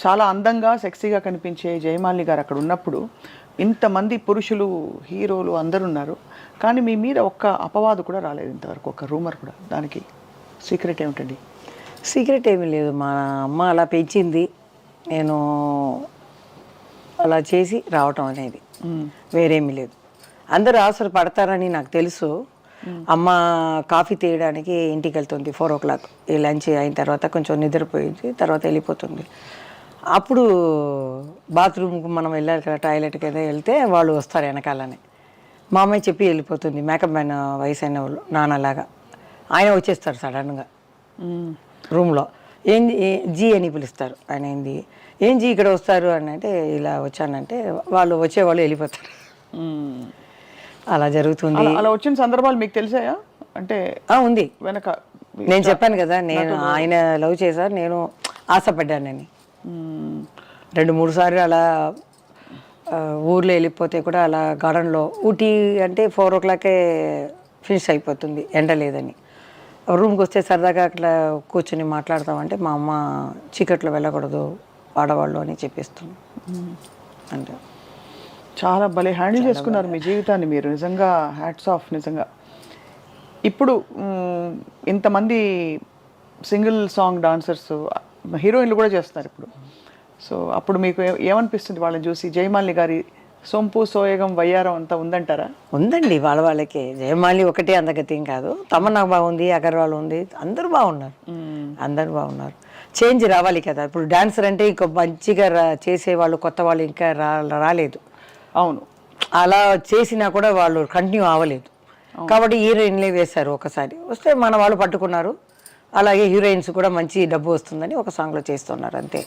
చాలా అందంగా సెక్సీగా కనిపించే జయమాలిని గారు అక్కడ ఉన్నప్పుడు ఇంతమంది పురుషులు హీరోలు అందరూ ఉన్నారు, కానీ మీ మీద ఒక్క అపవాదు కూడా రాలేదు ఇంతవరకు, ఒక రూమర్ కూడా. దానికి సీక్రెట్ ఏమిటండి? సీక్రెట్ ఏమీ లేదు. మా అమ్మ అలా పెంచింది, నేను అలా చేసి రావటం అనేది, వేరేమీ లేదు. అందరూ అవసరం పడతారని నాకు తెలుసు. అమ్మ కాఫీ తీయడానికి ఇంటికి వెళ్తుంది 4 o'clock, ఈ లంచ్ అయిన తర్వాత కొంచెం నిద్రపోయింది, తర్వాత వెళ్ళిపోతుంది. అప్పుడు బాత్రూమ్కి మనం వెళ్ళాలి కదా, టాయిలెట్కి ఏదో వెళ్తే వాళ్ళు వస్తారు వెనకాలని. మా అమ్మాయి చెప్పి వెళ్ళిపోతుంది, మేకప్ మ్యాన్ వయసు అయిన వాళ్ళు నాన్నలాగా. ఆయన వచ్చేస్తారు సడన్గా రూమ్లో. జీ అని పిలుస్తారు. ఆయన ఏం జీ ఇక్కడ వస్తారు అని అంటే, ఇలా వచ్చానంటే వాళ్ళు వచ్చేవాళ్ళు వెళ్ళిపోతారు. అలా జరుగుతుంది. అలా వచ్చిన సందర్భాలు మీకు తెలిసాయా? అంటే ఉంది వెనక. నేను చెప్పాను కదా, నేను ఆయన లవ్ చేశారు, నేను ఆశపడ్డానని. 2-3 సార్లు అలా ఊర్లో వెళ్ళిపోతే కూడా అలా గార్డెన్లో, ఊటీ అంటే 4 o'clock ఫినిష్ అయిపోతుంది, ఎండ లేదని. రూమ్కి వస్తే సరదాగా అట్లా కూర్చొని మాట్లాడతామంటే మా అమ్మ చీకట్లో వెళ్ళకూడదు ఆడవాళ్ళు అని చెప్పిస్తుంది. అంటే చాలా భలే హ్యాండిల్ చేసుకున్నారు మీ జీవితాన్ని మీరు, నిజంగా హ్యాట్స్ ఆఫ్. నిజంగా ఇప్పుడు ఇంతమంది సింగిల్ సాంగ్ డాన్సర్స్, హీరోయిన్లు కూడా చేస్తున్నారు ఇప్పుడు. సో అప్పుడు మీకు ఏమనిపిస్తుంది వాళ్ళని చూసి? జయమాలిని గారి సొంపు సోయగం వయ్యారం అంతా ఉందంటారా? ఉందండి, వాళ్ళకే. జయమాలి ఒకటే అందగతి కాదు, తమన్నా బాగుంది, అగర్వాల్ ఉంది, అందరూ బాగున్నారు. అందరూ బాగున్నారు. చేంజ్ రావాలి కదా. ఇప్పుడు డాన్సర్ అంటే ఇంకో మంచిగా చేసేవాళ్ళు కొత్త వాళ్ళు ఇంకా రాలేదు. అవును, అలా చేసినా కూడా వాళ్ళు కంటిన్యూ అవ్వలేదు. కాబట్టి హీరోయిన్లే వేశారు. ఒకసారి వస్తే మన వాళ్ళు పట్టుకున్నారు. అలాగే హీరోయిన్స్ కూడా మంచి డబ్బు వస్తుందని ఒక సాంగ్లో చేస్తున్నారు, అంతే.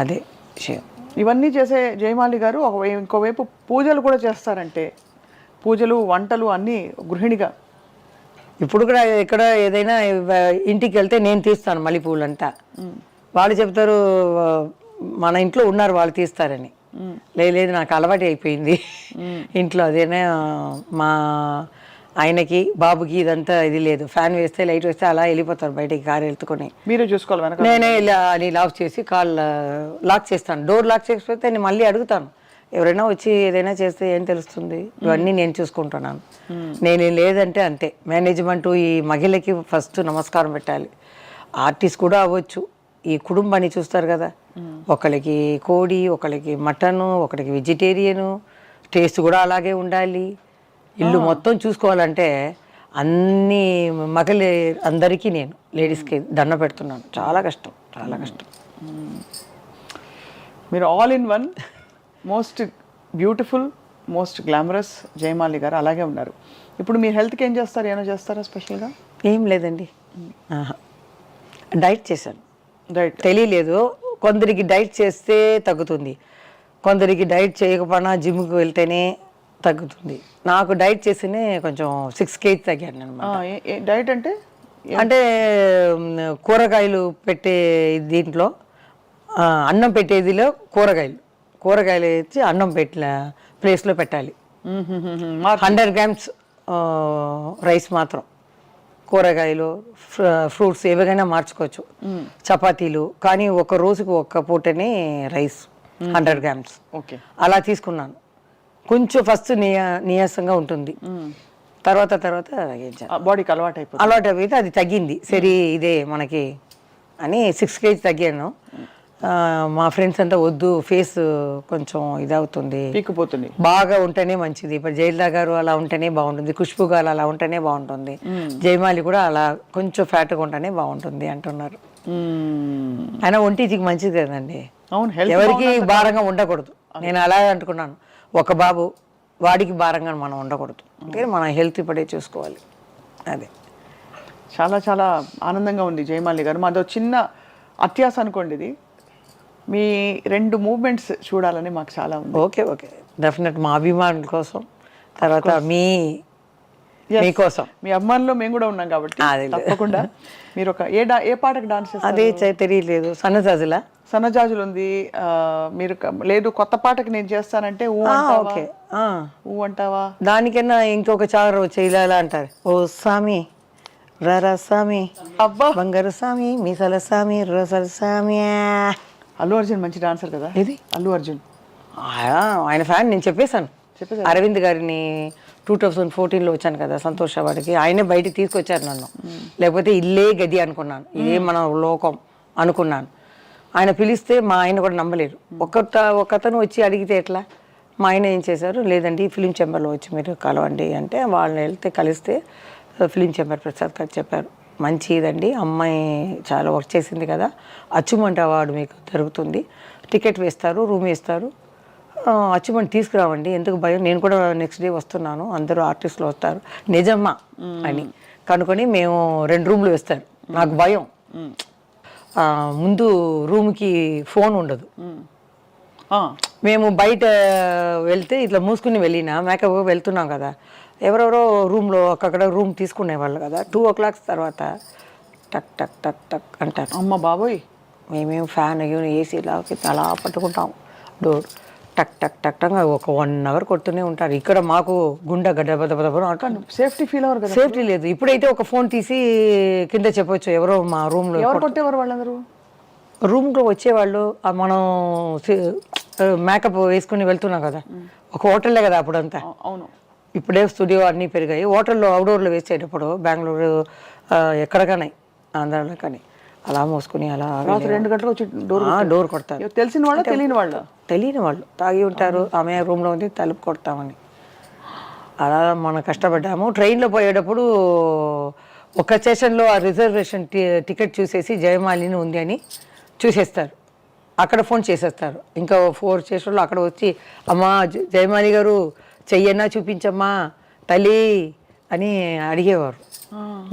అదే విషయం. ఇవన్నీ చేసే జయమాలి గారు ఇంకోవైపు పూజలు కూడా చేస్తారంటే, పూజలు వంటలు అన్నీ గృహిణిగా. ఇప్పుడు కూడా ఎక్కడ ఏదైనా ఇంటికి వెళ్తే నేను తీస్తాను మల్లెపూలంతా. వాళ్ళు చెప్తారు మన ఇంట్లో ఉన్నారు వాళ్ళు తీస్తారని. లేదు నాకు అలవాటు అయిపోయింది ఇంట్లో. అదేనా మా ఆయనకి బాబుకి ఇదంతా ఇది లేదు. ఫ్యాన్ వేస్తే లైట్ వేస్తే అలా వెళ్ళిపోతారు బయటికి, కారు వెళ్తుకొని. మీరే చూసుకోవాలి. నేనే అని లాక్ చేసి కాల్ లాక్ చేస్తాను. డోర్ లాక్ చేసిపోతే నేను మళ్ళీ అడుగుతాను, ఎవరైనా వచ్చి ఏదైనా చేస్తే ఏం తెలుస్తుంది, ఇవన్నీ నేను చూసుకుంటున్నాను. నేను లేదంటే అంతే. మేనేజ్మెంట్ ఈ మహిళకి ఫస్ట్ నమస్కారం పెట్టాలి. ఆర్టిస్ట్ కూడా అవ్వచ్చు. ఈ కుటుంబాన్ని చూస్తారు కదా, ఒకరికి కోడి, ఒకరికి మటను, ఒకరికి వెజిటేరియను, టేస్ట్ కూడా అలాగే ఉండాలి. ఇల్లు మొత్తం చూసుకోవాలంటే అన్ని మగలే అందరికీ నేను లేడీస్కి దండ పెడుతున్నాను. చాలా కష్టం, చాలా కష్టం. మీరు all in one, most beautiful, most glamorous Jayamali గారు అలాగే ఉన్నారు. ఇప్పుడు మీ హెల్త్కి ఏం చేస్తారు? ఏమైనా చేస్తారా స్పెషల్గా? ఏం లేదండి, డైట్ చేశాను. డైట్ తెలియలేదు. కొందరికి డైట్ చేస్తే తగ్గుతుంది, కొందరికి డైట్ చేయకపోయినా జిమ్కి వెళ్తేనే తగ్గుతుంది. నాకు డైట్ చేస్తేనే కొంచెం 6 kg తగ్గాను అనమాట. డైట్ అంటే కూరగాయలు పెట్టే దీంట్లో, అన్నం పెట్టేదిలో కూరగాయలు వేసి అన్నం పెట్టిన ప్లేస్లో పెట్టాలి. 100 grams రైస్ మాత్రం, కూరగాయలు ఫ్రూట్స్ ఏవైనా మార్చుకోవచ్చు. చపాతీలు కానీ ఒక రోజుకు ఒక్క పూటనే రైస్ 100 grams. ఓకే, అలా తీసుకున్నాను. కొంచెం ఫస్ట్ నీరసంగా ఉంటుంది, తర్వాత బాడీకి అలవాటు అయిపోతే అది తగ్గింది. సరే ఇదే మనకి అని 6 kg తగ్గాను. మా ఫ్రెండ్స్ అంతా వద్దు, ఫేస్ కొంచెం ఇదవుతుంది, పీక్కుపోతుంది, బాగా ఉంటేనే మంచిది. ఇప్పుడు జయలలిత గారు అలా ఉంటేనే బాగుంటుంది, ఖుష్బు గారు అలా ఉంటేనే బాగుంటుంది, జయమాలి కూడా అలా కొంచెం ఫ్యాట్గా ఉంటేనే బాగుంటుంది అంటున్నారు. అయినా ఒంటికి మంచిది కదండి, ఎవరికి భారంగా ఉండకూడదు. నేను అలాగే అనుకున్నాను. ఒక బాబు, వాడికి భారంగా మనం ఉండకూడదు. అంటే మన హెల్త్ ఇప్పుడే చూసుకోవాలి. అదే చాలా చాలా ఆనందంగా ఉంది జయమాలి గారు. మాదో చిన్న అత్యాస అనుకోండి ఇది, మీ 2 మూవ్మెంట్స్ చూడాలని మాకు చాలా ఉంది. ఓకే డెఫినెట్, మా అభిమానుల కోసం, తర్వాత మీకోసం, మీ అభిమానుల్లో మేము కూడా ఉన్నాం కాబట్టి తప్పకుండా. మీరు ఒక ఏ పాటకు డాన్స్ చేస్తారు? అదే తెలియలేదు. సన్నజాజులు ఉంది. మీరు లేదు కొత్త పాటకి నేను చేస్తానంటే ఊ అంటావా? దానికన్నా ఇంకొక చారు చేయాలా అంటారు. ఓ సామి రర సామి, అబ్బా బంగారు సామి, మీసాల సామి, రసల సామి, అల్లు అర్జున్ మంచి డాన్సర్ కదా. ఏది? అల్లు అర్జున్. ఆయన ఫ్యాన్ నేను చెప్పేశాను. చెప్పేశారు. అరవింద్ గారిని 2014లో వచ్చాను కదా సంతోష్ అవార్డుకి, ఆయనే బయటికి తీసుకొచ్చారు నన్ను. లేకపోతే ఇల్లే గది అనుకున్నాను, ఇదే మన లోకం అనుకున్నాను. ఆయన పిలిస్తే మా ఆయన కూడా నమ్మలేరు. ఒకతను వచ్చి అడిగితే ఎట్లా? మా ఆయన ఏం చేశారు, లేదండి ఫిలిం ఛాంబర్లో వచ్చి మీరు కలవండి అంటే వాళ్ళని వెళ్తే కలిస్తే ఫిలిం ఛాంబర్ ప్రసాద్ గారు చెప్పారు, మంచిదండి అమ్మాయి చాలా వర్క్ చేసింది కదా, అచీవ్మెంట్ అవార్డు మీకు జరుగుతుంది, టికెట్ వేస్తారు, రూమ్ వేస్తారు, అచీవ్మెంట్ తీసుకురావండి, ఎందుకు భయం, నేను కూడా నెక్స్ట్ డే వస్తున్నాను, అందరూ ఆర్టిస్టులు వస్తారు. నిజమ్మా అని కనుకొని మేము 2 రూమ్లు వేస్తారు. నాకు భయం, ముందు రూమ్కి ఫోన్ ఉండదు. మేము బయట వెళ్తే ఇట్లా మూసుకుని వెళ్ళినా మేకప్ వెళ్తున్నాం కదా, ఎవరెవరో రూమ్లో అక్కడ రూమ్ తీసుకునేవాళ్ళు కదా, 2 o'clock తర్వాత టక్ టక్ టక్ టక్ అంటారు. అమ్మ బాబోయ్. మేమేం ఫ్యాన్ ఏసీలాకి అలా పట్టుకుంటాం డోర్, టక్ టక్ టక్ టక్ ఒక 1 hour కొడుతూనే ఉంటారు. ఇక్కడ మాకు గుండె గడ్డ అంటాను. సేఫ్టీ ఫీల్ అవ్వరు కదా. సేఫ్టీ లేదు. ఇప్పుడైతే ఒక ఫోన్ తీసి కింద చెప్పొచ్చు, ఎవరో మా రూమ్లో. ఎవరు కొట్టేవారు వాళ్ళందరూ? రూమ్లో వచ్చేవాళ్ళు. మనం మేకప్ వేసుకుని వెళ్తున్నాం కదా, ఒక హోటల్లే కదా అప్పుడంతా. అవును. ఇప్పుడే స్టూడియో అన్నీ పెరిగాయి. హోటల్లో అవుట్డోర్లో వేసేటప్పుడు బెంగళూరు ఎక్కడికనే ఆంధ్రాలో కానీ అలా మోసుకుని అలా 2 గంటలకు వచ్చి డోర్ కొడతారు. తెలిసిన వాళ్ళు తెలియని వాళ్ళు తాగి ఉంటారు, ఆమె రూమ్లో ఉంది తలుపు కొడతామని. అలా మనం కష్టపడ్డాము. ట్రైన్లో పోయేటప్పుడు ఒక స్టేషన్లో ఆ రిజర్వేషన్ టికెట్ చూసేసి జయమాలిని ఉంది అని చూసేస్తారు, అక్కడ ఫోన్ చేసేస్తారు. ఇంకా 4 స్టేషన్లో అక్కడ వచ్చి, అమ్మా జయమాలి గారు చెయ్యన్నా చూపించమ్మా తల్లి అని అడిగేవారు.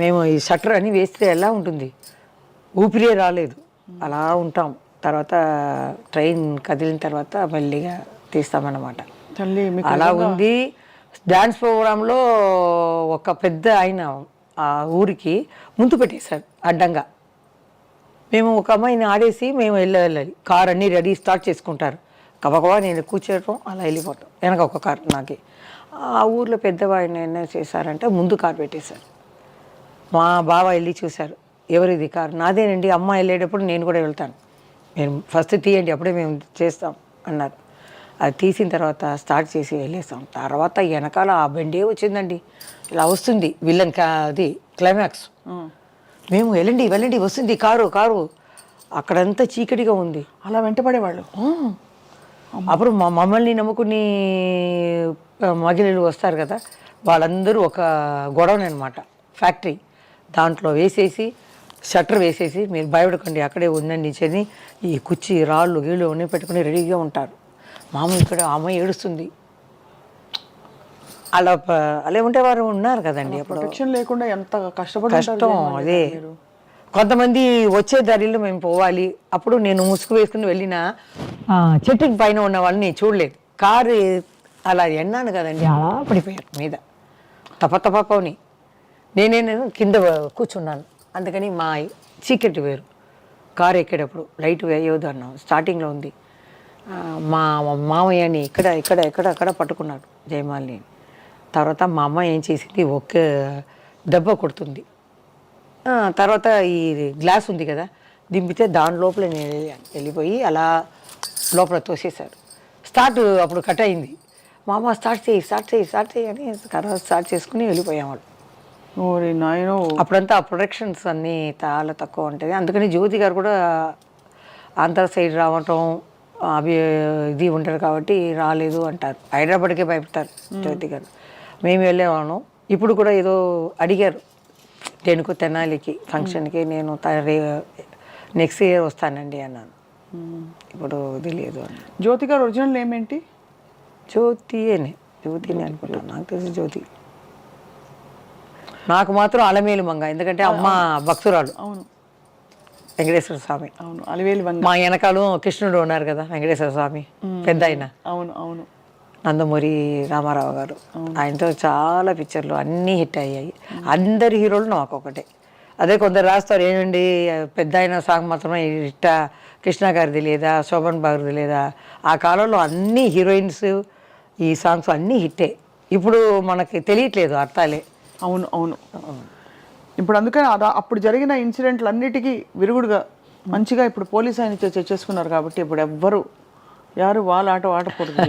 మేము ఈ షట్టర్ అని వేస్తే ఎలా ఉంటుంది, ఊపిరే రాలేదు, అలా ఉంటాం. తర్వాత ట్రైన్ కదిలిన తర్వాత మెల్లిగా తీస్తామన్నమాట. అలా ఉంది. డ్యాన్స్ ప్రోగ్రాంలో ఒక పెద్ద ఆయన ఆ ఊరికి ముందు పెట్టేశారు అడ్డంగా. మేము ఒక అమ్మాయిని ఆడేసి మేము వెళ్ళాలి, కార్ అన్నీ రెడీ స్టార్ట్ చేసుకుంటారు, కబకబా నేను కూర్చోవటం అలా వెళ్ళిపోతాం, వెనక ఒక కార్ నాకే. ఆ ఊర్లో పెద్దవాడిని ఏం చేశారంటే ముందు కార్ పెట్టేశారు. మా బావ వెళ్ళి చూశారు, ఎవరిది కార్? నాదేనండి, అమ్మ వెళ్ళేటప్పుడు నేను కూడా వెళ్తాను, నేను ఫస్ట్ తీయండి అప్పుడే మేము చేస్తాం అన్నారు. అది తీసిన తర్వాత స్టార్ట్ చేసి వెళ్ళేస్తాం. తర్వాత వెనకాల ఆ బండే వచ్చిందండి, ఇలా వస్తుంది విలన్ అది క్లైమాక్స్. మేము వెళ్ళండి వెళ్ళండి వస్తుంది కారు కారు, అక్కడంతా చీకటిగా ఉంది. అలా వెంటపడేవాళ్ళు. అప్పుడు మమ్మల్ని నమ్ముకుని మహిళలు వస్తారు కదా, వాళ్ళందరూ ఒక గొడవని అనమాట, ఫ్యాక్టరీ దాంట్లో వేసేసి షట్టర్ వేసేసి, మీరు భయపడకండి అక్కడే ఉందండి అని ఈ కుర్చీ రాళ్ళు గీళ్ళు అన్నీ పెట్టుకుని రెడీగా ఉంటారు. మామూలు ఇక్కడ అమ్మాయి ఏడుస్తుంది. అలా అలా ఉంటేవారు ఉన్నారు కదండి. అప్పుడు ప్రొటెక్షన్ లేకుండా ఎంత కష్టపడి కష్టం. అదే కొంతమంది వచ్చే దారిలో మేము పోవాలి, అప్పుడు నేను ముసుగు వేసుకుని వెళ్ళిన చెట్టుకి పైన ఉన్న వాళ్ళని నేను చూడలేదు. కారు అలా ఎన్నాను కదండి, అలా పడిపోయారు మీద తపని. నేను కింద కూర్చున్నాను, అందుకని మా చీకటి వేరు. కారు ఎక్కేటప్పుడు లైట్ వేయవద్దు అన్నాం. స్టార్టింగ్లో ఉంది. మా మామయ్యని ఇక్కడ ఇక్కడ ఎక్కడ అక్కడ పట్టుకున్నాడు జయమాలిని. తర్వాత మా అమ్మ ఏం చేసింది, ఒక్క దెబ్బ కొడుతుంది. తర్వాత ఈ గ్లాస్ ఉంది కదా, దింపితే దాని లోపల నేను వెళ్ళిపోయి అలా లోపల తోసేశారు. అప్పుడు కట్ అయింది. మా అమ్మ స్టార్ట్ చేయి అని స్టార్ట్ చేసుకుని వెళ్ళిపోయాం. అప్పుడంతా ఆ ప్రొడక్షన్స్ అన్నీ చాలా తక్కువ ఉంటుంది. అందుకని జ్యోతి గారు కూడా ఆంధ్ర సైడ్ రావటం అవి ఇది ఉంటారు కాబట్టి రాలేదు అంటారు. హైదరాబాద్కే భయపడతారు జ్యోతి గారు. మేము వెళ్ళేవాళ్ళం. ఇప్పుడు కూడా ఏదో అడిగారు దేనికో తెనాలికి ఫంక్షన్కి, నేను నెక్స్ట్ ఇయర్ వస్తానండి అన్నాను. ఇప్పుడు తెలియదు అన్న. జ్యోతి గారు ఒరిజినల్ నేమ్ ఏంటి? జ్యోతినే అనుకుంటాను, నాకు తెలిసి జ్యోతి. నాకు మాత్రం అలమేలు మంగ, ఎందుకంటే అమ్మ భక్తురాలు. అవును, వెంకటేశ్వర స్వామి. అవును, అలవేలు మంగ. మా వెనకాల కృష్ణుడు ఉన్నారు కదా, వెంకటేశ్వర స్వామి పెద్ద ఆయన. అవును అవును. నందమూరి రామారావు గారు, ఆయనతో చాలా పిక్చర్లు అన్నీ హిట్ అయ్యాయి. అందరి హీరోలు నాకు ఒకటే. అదే కొందరు రాస్తారు, ఏమండి పెద్ద ఆయన సాంగ్ మాత్రమే హిట్, కృష్ణ గారిది లేదా, శోభన్ బాబుది లేదా. ఆ కాలంలో అన్ని హీరోయిన్స్ ఈ సాంగ్స్ అన్నీ హిట్టే. ఇప్పుడు మనకి తెలియట్లేదు అర్థాలే. అవును అవును. ఇప్పుడు అందుకని అప్పుడు జరిగిన ఇన్సిడెంట్లు అన్నిటికీ విరుగుడుగా మంచిగా ఇప్పుడు పోలీస్ ఆయన చేసుకున్నారు కాబట్టి ఇప్పుడు ఎవ్వరు యారు వాళ్ళ ఆట ఆడకూడదు,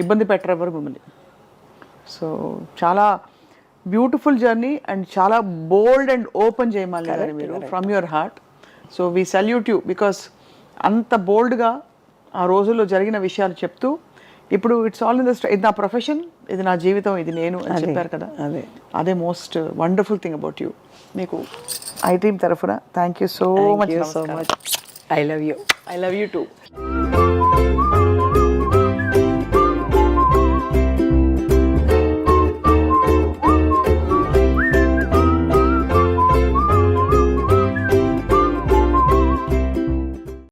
ఇబ్బంది పెట్టరు ఎవరు మిమ్మల్ని. సో చాలా బ్యూటిఫుల్ జర్నీ అండ్ చాలా బోల్డ్ అండ్ ఓపెన్ చేయమని గారు మీరు from your heart. So we salute you because అంత బోల్డ్గా ఆ రోజుల్లో జరిగిన విషయాలు చెప్తూ ఇప్పుడు ఇట్స్ ఆల్ ఇన్ ద ఇది నా ప్రొఫెషన్, ఇది నా జీవితం, ఇది నేను అని చెప్పారు కదా. అదే most wonderful thing about you. మీకు ఐ టీమ్ తరఫున thank you so much. I love you. I love you two.